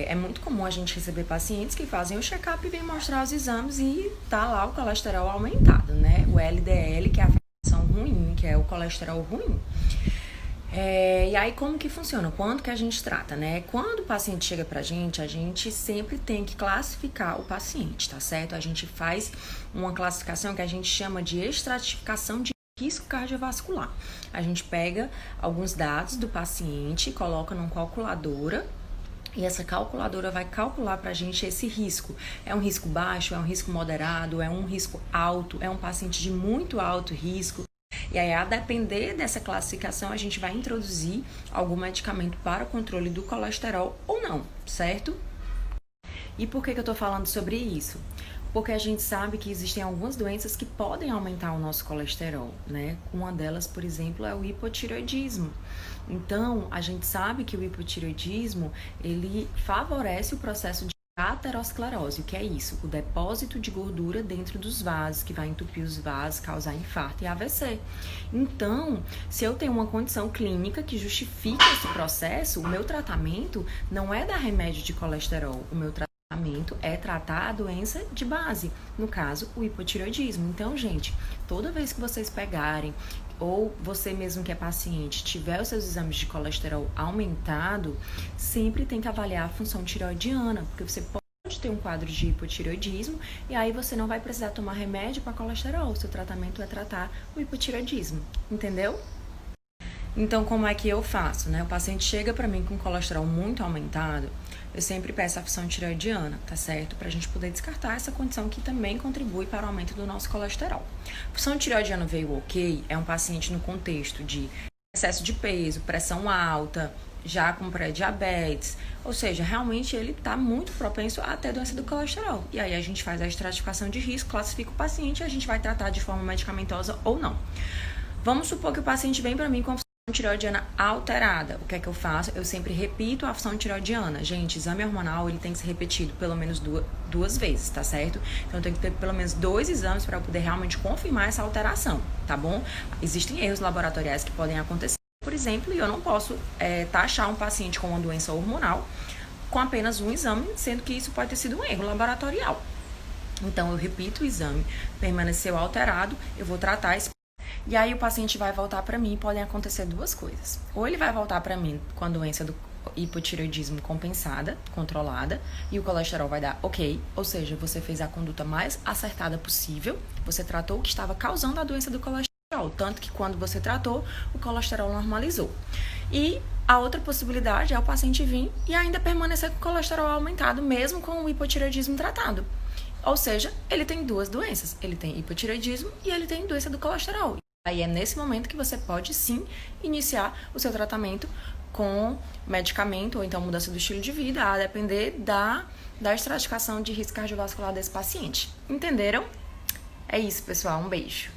É muito comum a gente receber pacientes que fazem o check-up e vêm mostrar os exames e tá lá o colesterol aumentado, né? O LDL, que é a fração ruim, que é o colesterol ruim. E aí, como que funciona? Quando que a gente trata, né? Quando o paciente chega pra gente, a gente sempre tem que classificar o paciente, tá certo? A gente faz uma classificação que a gente chama de estratificação de risco cardiovascular. A gente pega alguns dados do paciente, coloca numa calculadora, e essa calculadora vai calcular pra gente esse risco. É um risco baixo, é um risco moderado, é um risco alto, é um paciente de muito alto risco. E aí, a depender dessa classificação, a gente vai introduzir algum medicamento para o controle do colesterol ou não, certo? E por que eu tô falando sobre isso? Porque a gente sabe que existem algumas doenças que podem aumentar o nosso colesterol, né? Uma delas, por exemplo, é o hipotireoidismo. Então, a gente sabe que o hipotireoidismo, ele favorece o processo de aterosclerose. O que é isso? O depósito de gordura dentro dos vasos, que vai entupir os vasos, causar infarto e AVC. Então, se eu tenho uma condição clínica que justifica esse processo, o meu tratamento não é dar remédio de colesterol, o meu tratamento é tratar a doença de base, no caso, o hipotireoidismo. Então, gente, toda vez que vocês pegarem ou você mesmo que é paciente tiver os seus exames de colesterol aumentado, sempre tem que avaliar a função tireoidiana, porque você pode ter um quadro de hipotireoidismo e aí você não vai precisar tomar remédio para colesterol, o seu tratamento é tratar o hipotireoidismo, entendeu? Então, como é que eu faço, né? O paciente chega para mim com colesterol muito aumentado, eu sempre peço a função tireoidiana, tá certo? Pra gente poder descartar essa condição que também contribui para o aumento do nosso colesterol. A função tireoidiana veio ok, é um paciente no contexto de excesso de peso, pressão alta, já com pré-diabetes, ou seja, realmente ele está muito propenso a ter doença do colesterol. E aí a gente faz a estratificação de risco, classifica o paciente e a gente vai tratar de forma medicamentosa ou não. Vamos supor que o paciente vem para mim com a função tireoidiana alterada. O que é que eu faço? Eu sempre repito a função tireoidiana. Gente, exame hormonal ele tem que ser repetido pelo menos duas vezes, tá certo? Então eu tenho que ter pelo menos 2 exames para eu poder realmente confirmar essa alteração, tá bom? Existem erros laboratoriais que podem acontecer, por exemplo, e eu não posso taxar um paciente com uma doença hormonal com apenas um exame, sendo que isso pode ter sido um erro laboratorial. Então eu repito o exame, permaneceu alterado, eu vou tratar esse. E aí o paciente vai voltar para mim e podem acontecer 2 coisas. Ou ele vai voltar para mim com a doença do hipotireoidismo compensada, controlada, e o colesterol vai dar ok, ou seja, você fez a conduta mais acertada possível, você tratou o que estava causando a doença do colesterol, tanto que quando você tratou, o colesterol normalizou. E a outra possibilidade é o paciente vir e ainda permanecer com o colesterol aumentado, mesmo com o hipotireoidismo tratado. Ou seja, ele tem 2 doenças, ele tem hipotireoidismo e ele tem doença do colesterol. Aí é nesse momento que você pode sim iniciar o seu tratamento com medicamento ou então mudança do estilo de vida, a depender da estratificação de risco cardiovascular desse paciente. Entenderam? É isso, pessoal. Um beijo.